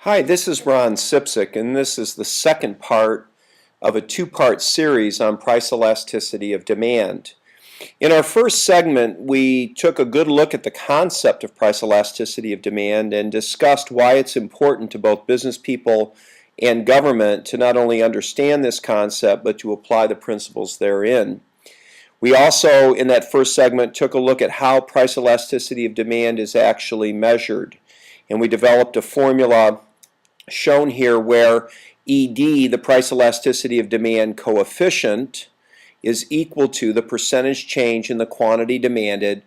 Hi, this is Ron Cipcic, and this is the second part of a two-part series on price elasticity of demand. In our first segment, we took a good look at the concept of price elasticity of demand and discussed why it's important to both business people and government to not only understand this concept, but to apply the principles therein. We also, in that first segment, took a look at how price elasticity of demand is actually measured, and we developed a formula shown here where ED, the price elasticity of demand coefficient, is equal to the percentage change in the quantity demanded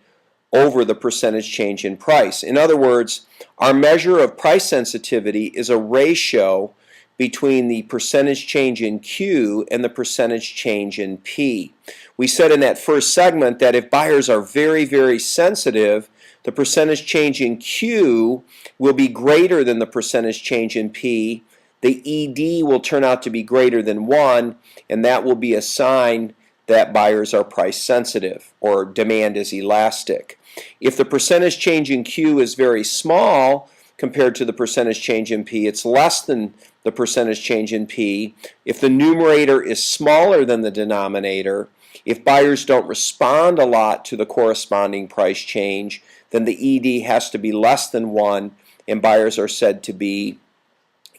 over the percentage change in price. In other words, our measure of price sensitivity is a ratio between the percentage change in Q and the percentage change in P. We said in that first segment that if buyers are very sensitive, the percentage change in Q will be greater than the percentage change in P. The ED will turn out to be greater than 1, and that will be a sign that buyers are price sensitive or demand is elastic. If the percentage change in Q is very small compared to the percentage change in P, it's less than the percentage change in P. If the numerator is smaller than the denominator, if buyers don't respond a lot to the corresponding price change, then the ED has to be less than 1, and buyers are said to be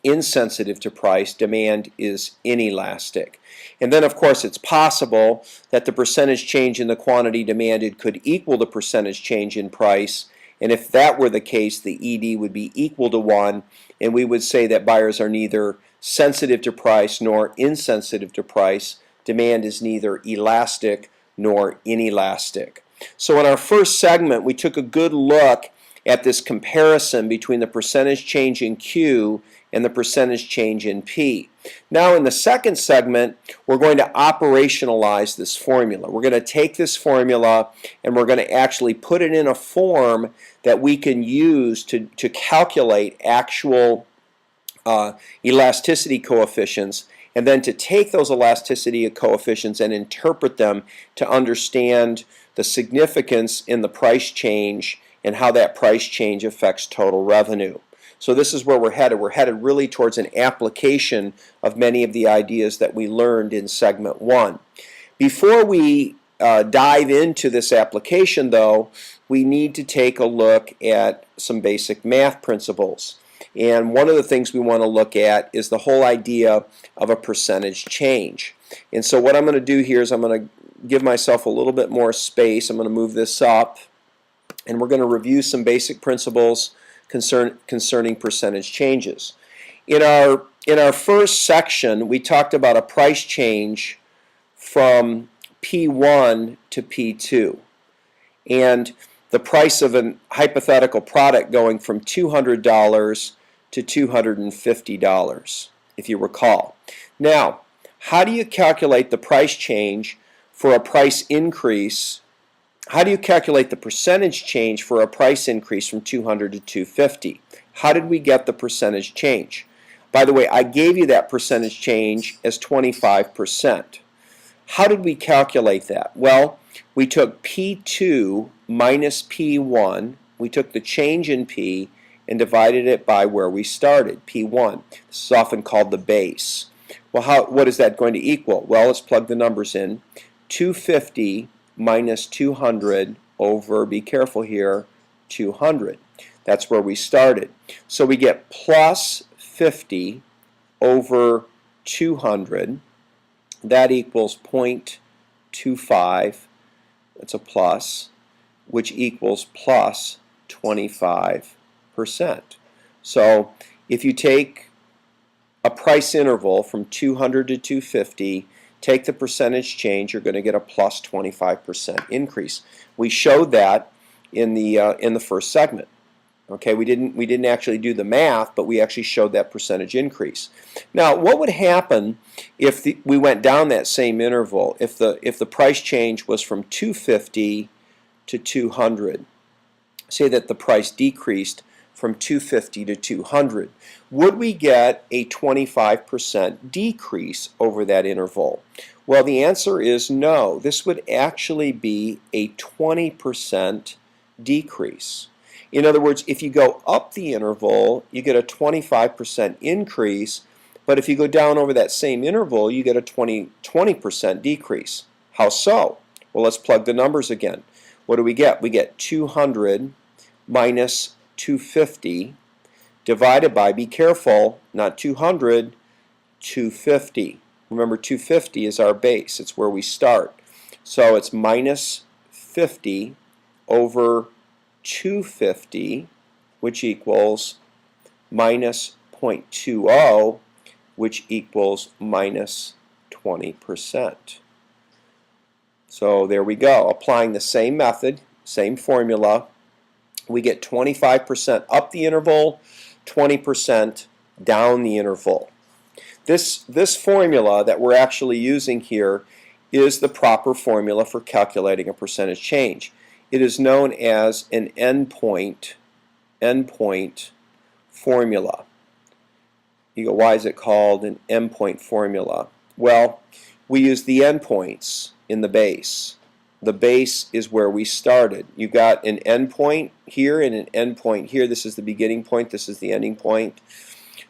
insensitive to price. Demand is inelastic. And then, of course, it's possible that the percentage change in the quantity demanded could equal the percentage change in price, and if that were the case, the ED would be equal to 1, and we would say that buyers are neither sensitive to price nor insensitive to price. Demand is neither elastic nor inelastic. So in our first segment, we took a good look at this comparison between the percentage change in Q and the percentage change in P. Now in the second segment, we're going to operationalize this formula. We're going to take this formula and we're going to actually put it in a form that we can use to calculate actual elasticity coefficients, and then to take those elasticity coefficients and interpret them to understand the significance in the price change and how that price change affects total revenue. So this is where we're headed. We're headed really towards an application of many of the ideas that we learned in segment 1. Before we dive into this application, though, we need to take a look at some basic math principles. And one of the things we want to look at is the whole idea of a percentage change. And so what I'm going to do here is I'm going to give myself a little bit more space. I'm going to move this up, and we're going to review some basic principles concerning percentage changes. In our first section, we talked about a price change from P1 to P2, and the price of a hypothetical product going from $200 to $250, if you recall. Now, how do you calculate the price change for a price increase? How do you calculate the percentage change for a price increase from 200 to 250? How did we get the percentage change? By the way, I gave you that percentage change as 25%. How did we calculate that? Well, we took P2 minus P1. We took the change in P and divided it by where we started, P1. This is often called the base. Well, what is that going to equal? Well, let's plug the numbers in. 250 minus 200 over, be careful here, 200. That's where we started. So we get plus 50 over 200. That equals 0.25. That's a plus, which equals plus 25%. So if you take a price interval from 200 to 250, take the percentage change, you're going to get a plus 25% increase. We showed that in the first segment. Okay, we didn't actually do the math, but we actually showed that percentage increase. Now, what would happen if we went down that same interval? If the price change was from 250 to 200, say that the price decreased from 250 to 200, would we get a 25% decrease over that interval? Well, the answer is no. This would actually be a 20% decrease. In other words, if you go up the interval, you get a 25% increase, but if you go down over that same interval, you get a 20% decrease. How so? Well, let's plug the numbers again. What do we get? We get 200 minus 250 divided by, be careful, not 200, 250. Remember, 250 is our base. It's where we start. So it's minus 50 over 250, which equals minus 0.20, which equals minus 20%. So there we go. Applying the same method, same formula, we get 25% up the interval, 20% down the interval. This formula that we're actually using here is the proper formula for calculating a percentage change. It is known as an endpoint formula. You go, why is it called an endpoint formula? Well, we use the endpoints in the base. The base is where we started. You've got an endpoint here and an endpoint here. This is the beginning point, this is the ending point.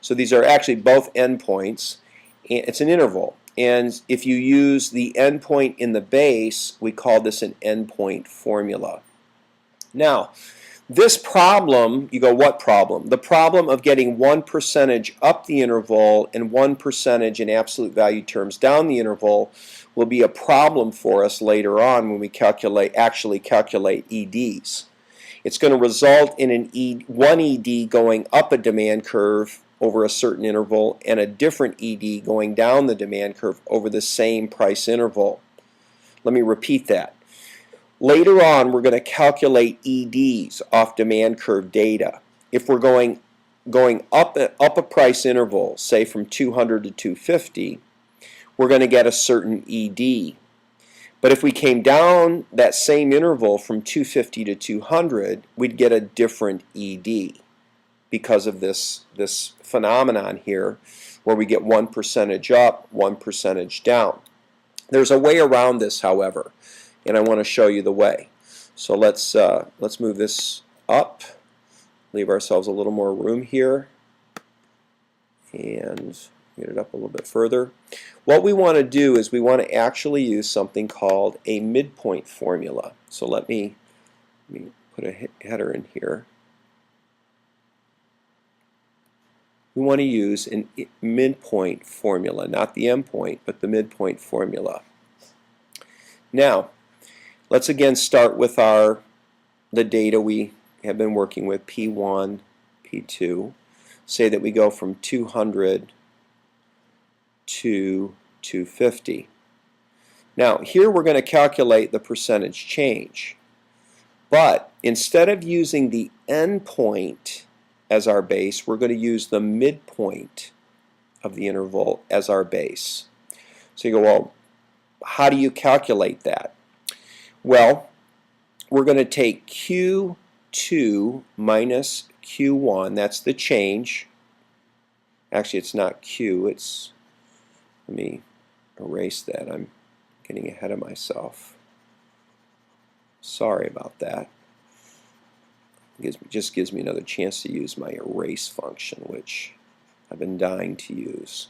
So these are actually both endpoints. It's an interval. And if you use the endpoint in the base, we call this an endpoint formula. Now, this problem, you go, what problem? The problem of getting 1% up the interval and 1% in absolute value terms down the interval will be a problem for us later on when we actually calculate EDs. It's going to result in one ED going up a demand curve over a certain interval and a different ED going down the demand curve over the same price interval. Let me repeat that. Later on, we're going to calculate EDs off demand curve data. If we're going up a price interval, say from 200 to 250, we're going to get a certain ED. But if we came down that same interval from 250 to 200, we'd get a different ED because of this phenomenon here where we get 1% up, 1% down. There's a way around this, however, and I want to show you the way. So let's move this up, leave ourselves a little more room here, and get it up a little bit further. What we want to do is we want to actually use something called a midpoint formula. So let me put a header in here. We want to use a midpoint formula, not the endpoint, but the midpoint formula. Now, let's again start with the data we have been working with, P1, P2. Say that we go from 200 to 250. Now, here we're going to calculate the percentage change. But instead of using the endpoint as our base, we're going to use the midpoint of the interval as our base. So you go, well, how do you calculate that? Well, we're going to take Q2 minus Q1, that's the change. Actually, it's not Q, let me erase that. I'm getting ahead of myself. Sorry about that. Just gives me another chance to use my erase function, which I've been dying to use.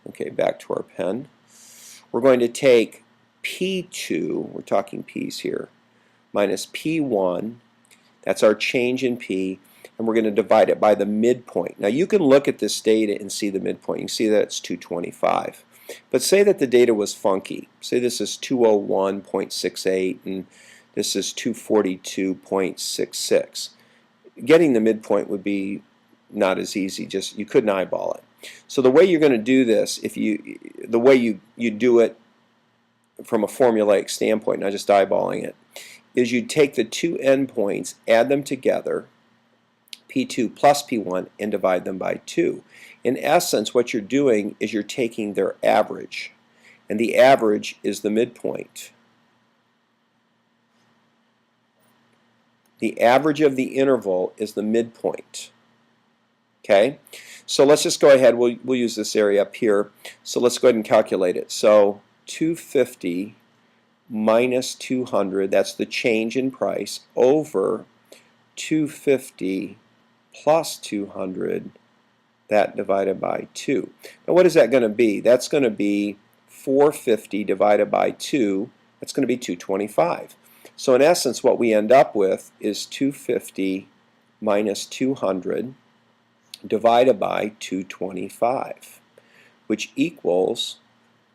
Okay, back to our pen. We're going to take P2, we're talking P's here, minus P1, that's our change in P, and we're going to divide it by the midpoint. Now you can look at this data and see the midpoint. You can see that it's 225. But say that the data was funky. Say this is 201.68 and this is 242.66. Getting the midpoint would be not as easy, just you couldn't eyeball it. So the way you're going to do this, the way you do it from a formulaic standpoint, not just eyeballing it, is you take the two endpoints, add them together, P2 plus P1, and divide them by 2. In essence, what you're doing is you're taking their average, and the average is the midpoint. The average of the interval is the midpoint. Okay? So let's just go ahead. We'll use this area up here. So let's go ahead and calculate it. So 250 minus 200, that's the change in price, over 250 plus 200, that divided by 2. Now what is that going to be? That's going to be 450 divided by 2. That's going to be 225. So in essence what we end up with is 250 minus 200 divided by 225, which equals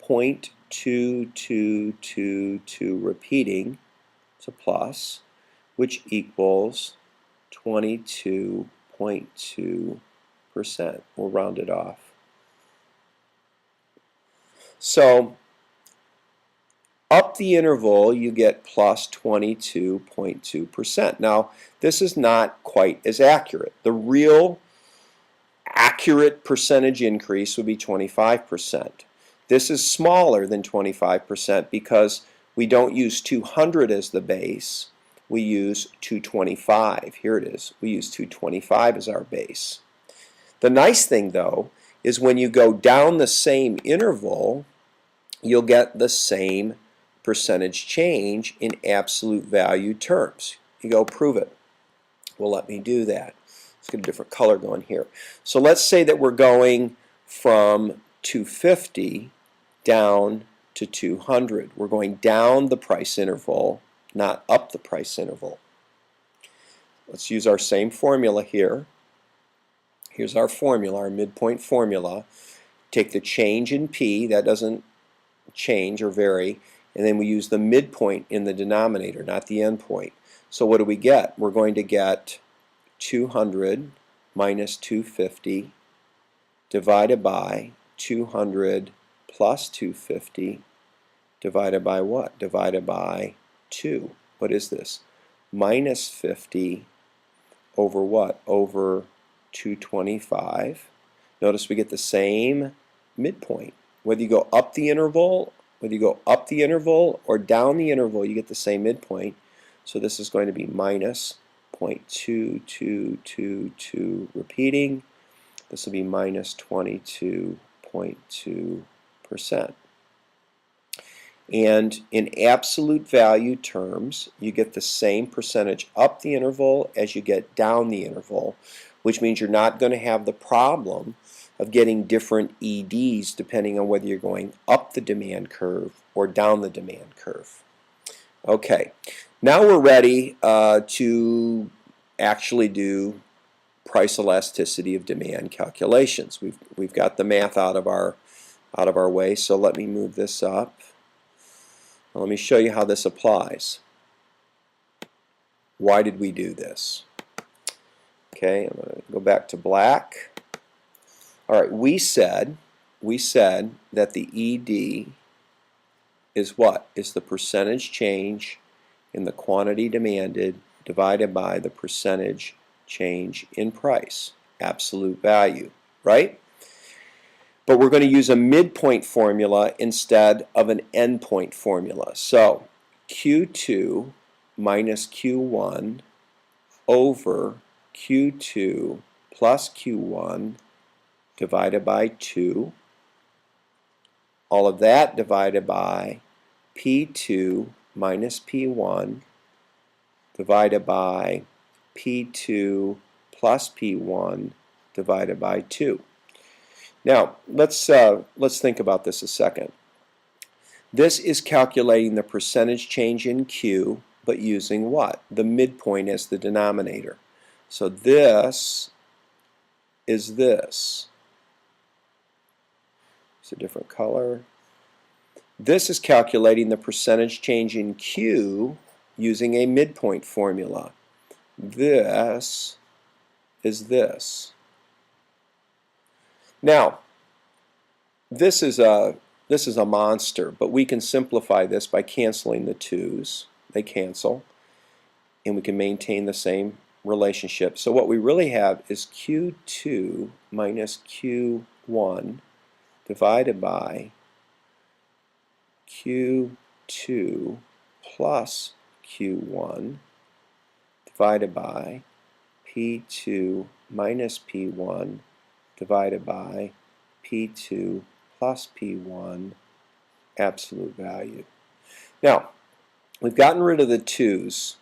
0.2222 repeating, it's a plus, which equals 22.2%. We'll round it off. So up the interval you get plus 22.2%. Now this is not quite as accurate. The real accurate percentage increase would be 25%. This is smaller than 25% because we don't use 200 as the base. We use 225. Here it is. We use 225 as our base. The nice thing though is when you go down the same interval, you'll get the same percentage change in absolute value terms. You go prove it. Well, let me do that. Let's get a different color going here. So let's say that we're going from 250 down to 200. We're going down the price interval, not up the price interval. Let's use our same formula here. Here's our formula, our midpoint formula. Take the change in P, that doesn't change or vary, and then we use the midpoint in the denominator, not the endpoint. So what do we get? We're going to get 200 minus 250 divided by 200 plus 250 divided by what? Divided by 2. What is this? Minus 50 over what? Over 225. Notice we get the same midpoint. Whether you go up the interval, or down the interval, you get the same midpoint. So this is going to be minus 0.2222 repeating. This will be minus 22.2%. And in absolute value terms, you get the same percentage up the interval as you get down the interval, which means you're not going to have the problem of getting different EDs depending on whether you're going up the demand curve or down the demand curve. Okay, now we're ready to actually do price elasticity of demand calculations. We've got the math out of our way, so let me move this up. Let me show you how this applies. Why did we do this? Okay, I'm going to go back to black. All right, we said that the ED is what? Is the percentage change in the quantity demanded divided by the percentage change in price, absolute value, right? But we're going to use a midpoint formula instead of an endpoint formula. So Q2 minus Q1 over Q2 plus Q1 divided by 2. All of that divided by P2 minus P1 divided by P2 plus P1 divided by 2. Now, let's think about this a second. This is calculating the percentage change in Q, but using what? The midpoint as the denominator. So this is this. It's a different color. This is calculating the percentage change in Q using a midpoint formula. This is this. Now, this is a monster, but we can simplify this by canceling the 2's. They cancel, and we can maintain the same relationship. So what we really have is Q2 minus Q1 divided by Q2 plus Q1 divided by P2 minus P1 divided by P2 plus P1 absolute value. Now, we've gotten rid of the 2's,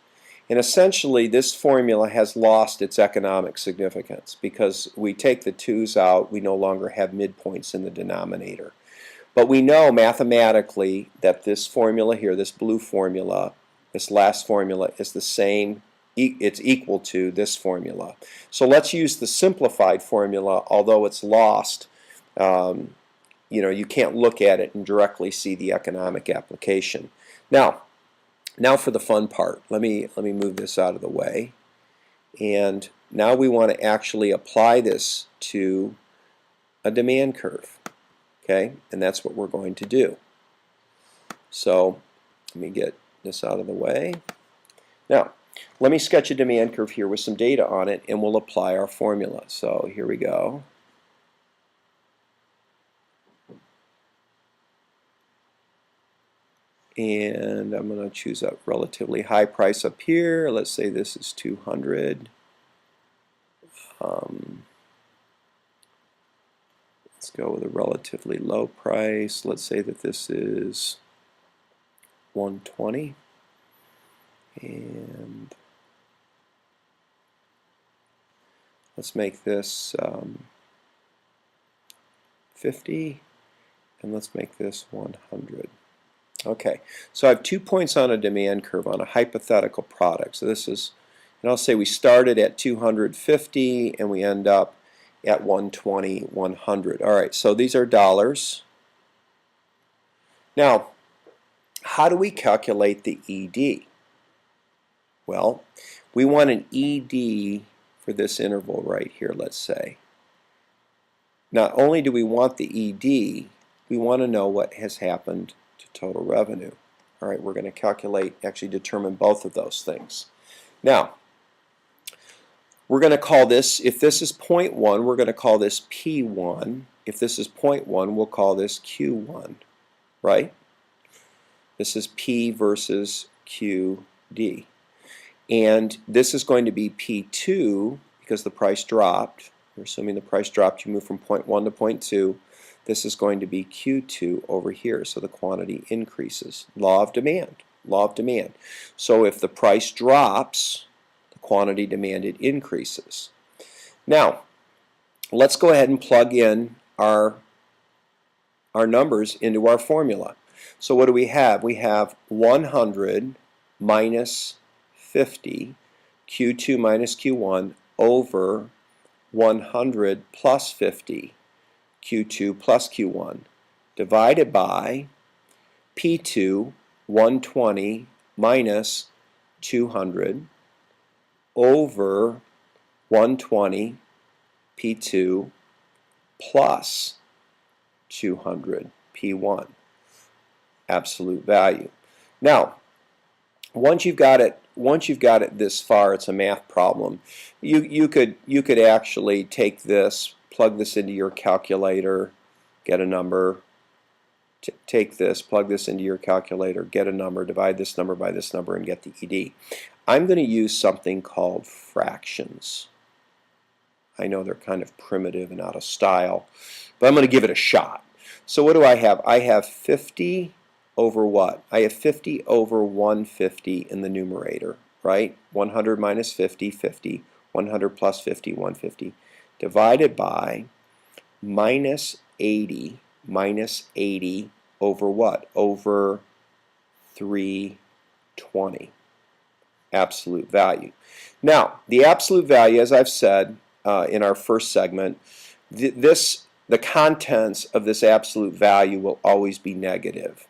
And essentially this formula has lost its economic significance because we take the 2's out, we no longer have midpoints in the denominator. But we know mathematically that this formula here, this blue formula, this last formula is the same, it's equal to this formula. So let's use the simplified formula, although it's lost. You can't look at it and directly see the economic application. Now for the fun part. Let me move this out of the way. And now we want to actually apply this to a demand curve. Okay, and that's what we're going to do. So let me get this out of the way. Now, let me sketch a demand curve here with some data on it, and we'll apply our formula. So here we go. And I'm going to choose a relatively high price up here. Let's say this is 200. Let's go with a relatively low price. Let's say that this is 120. And let's make this 50. And let's make this 100. Okay, so I have 2 points on a demand curve on a hypothetical product. So this is, and I'll say we started at 250 and we end up at 120, 100. All right, so these are dollars. Now, how do we calculate the ED? Well, we want an ED for this interval right here, let's say. Not only do we want the ED, we want to know what has happened to total revenue. All right, we're going to calculate, actually determine both of those things. Now, we're going to call this, if this is 0.1, we're going to call this P1. If this is 0.1, we'll call this Q1, right? This is P versus QD. And this is going to be P2 because the price dropped. We're assuming the price dropped, you move from 0.1 to 0.2. This is going to be Q2 over here, so the quantity increases. Law of demand. Law of demand. So if the price drops, the quantity demanded increases. Now, let's go ahead and plug in our numbers into our formula. So what do we have? We have 100 minus 50, Q2 minus Q1, over 100 plus 50, Q2 plus Q1, divided by P2, 120 minus 200, over 120 P2 plus 200 P1, absolute value. Now, once you've got it this far, it's a math problem. You could actually take this, plug this into your calculator, get a number. Take this, plug this into your calculator, get a number, divide this number by this number, and get the ED. I'm going to use something called fractions. I know they're kind of primitive and out of style, but I'm going to give it a shot. So what do I have? I have 50 over what? I have 50 over 150 in the numerator, right? 100 minus 50, 50. 100 plus 50, 150. Divided by minus 80 over what? Over 320. Absolute value. Now, the absolute value, as I've said in our first segment, the contents of this absolute value will always be negative.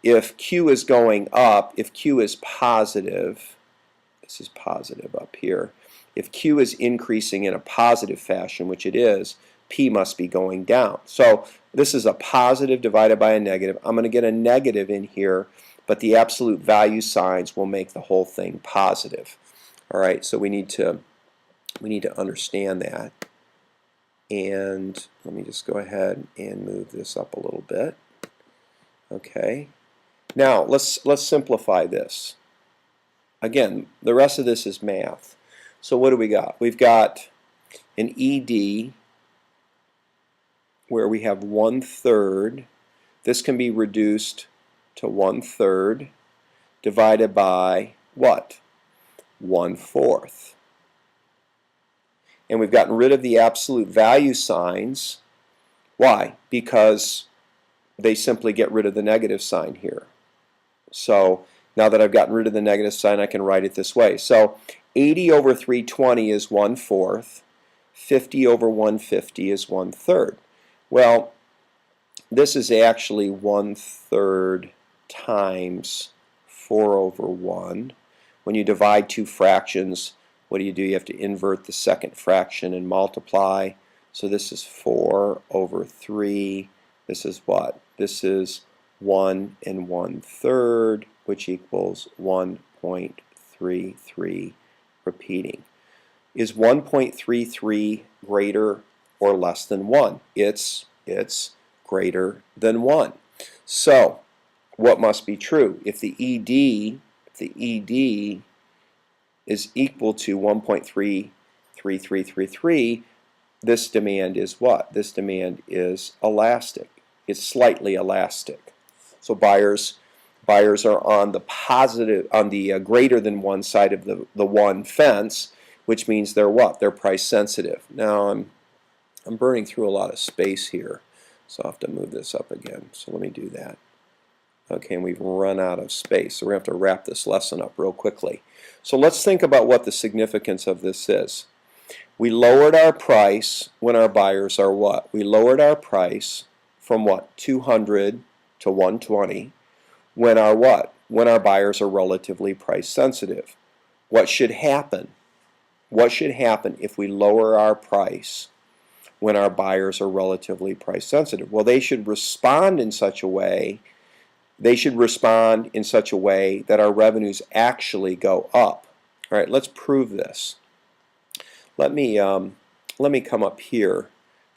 If Q is going up, if Q is positive, this is positive up here, if Q is increasing in a positive fashion, which it is, P must be going down. So this is a positive divided by a negative. I'm going to get a negative in here, but the absolute value signs will make the whole thing positive. All right, so we need to understand that. And let me just go ahead and move this up a little bit. Okay. Now let's simplify this. Again, the rest of this is math. So what do we got? We've got an ED where we have 1/3. This can be reduced to 1/3 divided by what? 1/4. And we've gotten rid of the absolute value signs. Why? Because they simply get rid of the negative sign here. So now that I've gotten rid of the negative sign, I can write it this way. So 80 over 320 is 1/4. 50 over 150 is 1/3. Well, this is actually 1/3 times 4 over 1. When you divide two fractions, what do? You have to invert the second fraction and multiply. So this is 4 over 3. This is what? This is 1 1/3, which equals 1.33 repeating. Is 1.33 greater or less than 1? It's greater than 1. So what must be true? If the ED is equal to 1.33333, this demand is what? This demand is elastic. It's slightly elastic. So buyers are on the positive, on the greater than 1 side of the 1 fence, which means they're what? They're price sensitive. Now I'm burning through a lot of space here, so I'll have to move this up again. So let me do that. Okay, and we've run out of space, so we're going to have to wrap this lesson up real quickly. So let's think about what the significance of this is. We lowered our price when our buyers are what? We lowered our price from what? 200 to 120 when our what? When our buyers are relatively price sensitive. What should happen? What should happen if we lower our price when our buyers are relatively price sensitive? Well, they should respond in such a way that our revenues actually go up. All right, let's prove this. Let me come up here.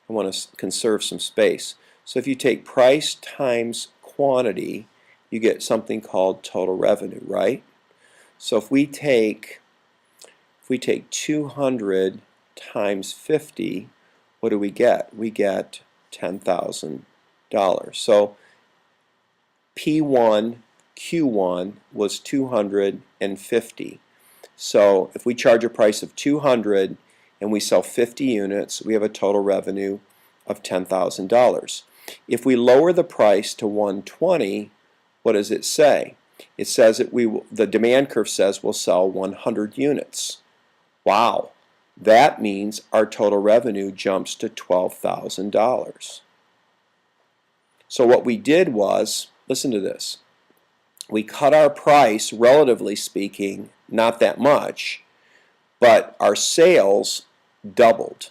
I want to conserve some space. So if you take price times quantity, you get something called total revenue, right? So if we take 200 times 50, what do we get? We get $10,000. So P1, Q1 was 250. So if we charge a price of 200 and we sell 50 units, we have a total revenue of $10,000. If we lower the price to 120, what does it say? It says that the demand curve says we'll sell 100 units. Wow, that means our total revenue jumps to $12,000. So what we did was, listen to this, we cut our price, relatively speaking, not that much, but our sales doubled.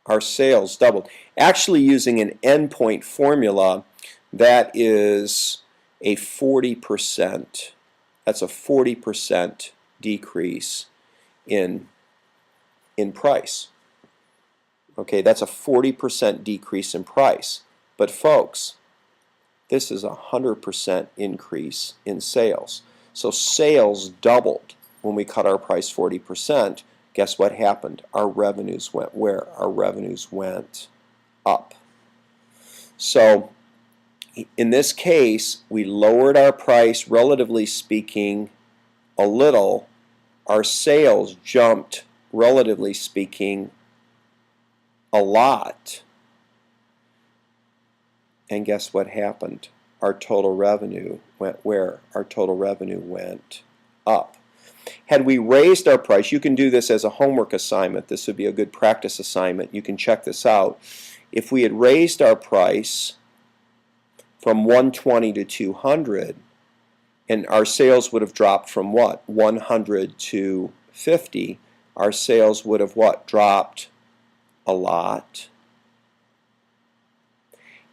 Our sales doubled. Actually, using an endpoint formula, that is a 40%. That's a 40% decrease in price. Okay, that's a 40% decrease in price. But folks, this is a 100% increase in sales. So sales doubled when we cut our price 40%. Guess what happened? Our revenues went where? Our revenues went up. So in this case, we lowered our price, relatively speaking, a little. Our sales jumped, relatively speaking, a lot. And guess what happened? Our total revenue went where? Our total revenue went up. Had we raised our price, you can do this as a homework assignment. This would be a good practice assignment. You can check this out. If we had raised our price from 120 to 200, and our sales would have dropped from what? 100 to 50, our sales would have what? Dropped a lot.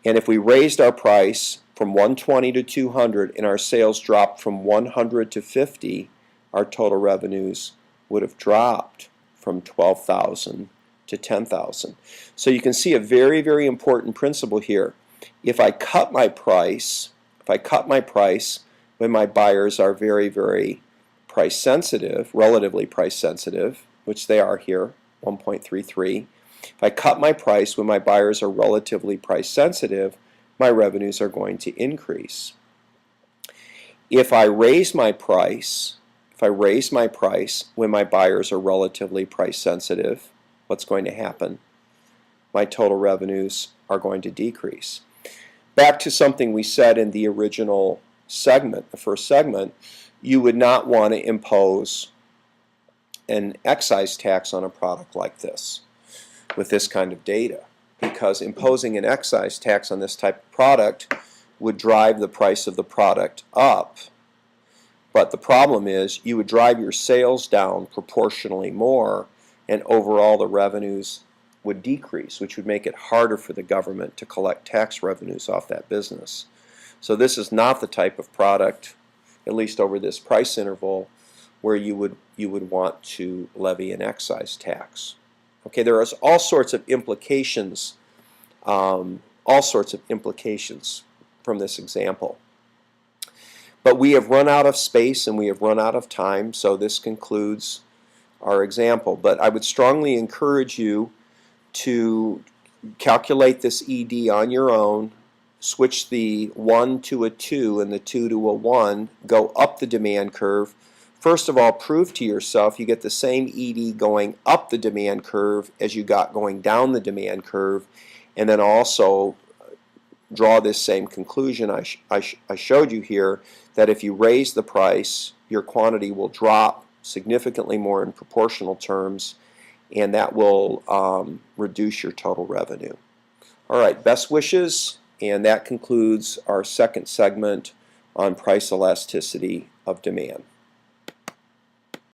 And if we raised our price from 120 to 200 and our sales dropped from 100 to 50, our total revenues would have dropped from 12,000 to 10,000. So you can see a very, very important principle here. If I cut my price, when my buyers are very, very price sensitive, relatively price sensitive, which they are here, 1.33. If I cut my price when my buyers are relatively price sensitive, my revenues are going to increase. If I raise my price, If I raise my price when my buyers are relatively price sensitive, what's going to happen? My total revenues are going to decrease. Back to something we said in the original segment, the first segment, you would not want to impose an excise tax on a product like this with this kind of data, because imposing an excise tax on this type of product would drive the price of the product up. But the problem is you would drive your sales down proportionally more, and overall the revenues would decrease, which would make it harder for the government to collect tax revenues off that business. So this is not the type of product, at least over this price interval, where you would want to levy an excise tax. Okay, there is all sorts of implications from this example. But we have run out of space and we have run out of time, so this concludes our example. But I would strongly encourage you to calculate this ED on your own, switch the 1 to a 2 and the 2 to a 1, go up the demand curve. First of all, prove to yourself you get the same ED going up the demand curve as you got going down the demand curve, and then also draw this same conclusion I showed you here, that if you raise the price, your quantity will drop significantly more in proportional terms, and that will reduce your total revenue. All right, best wishes, and that concludes our second segment on price elasticity of demand.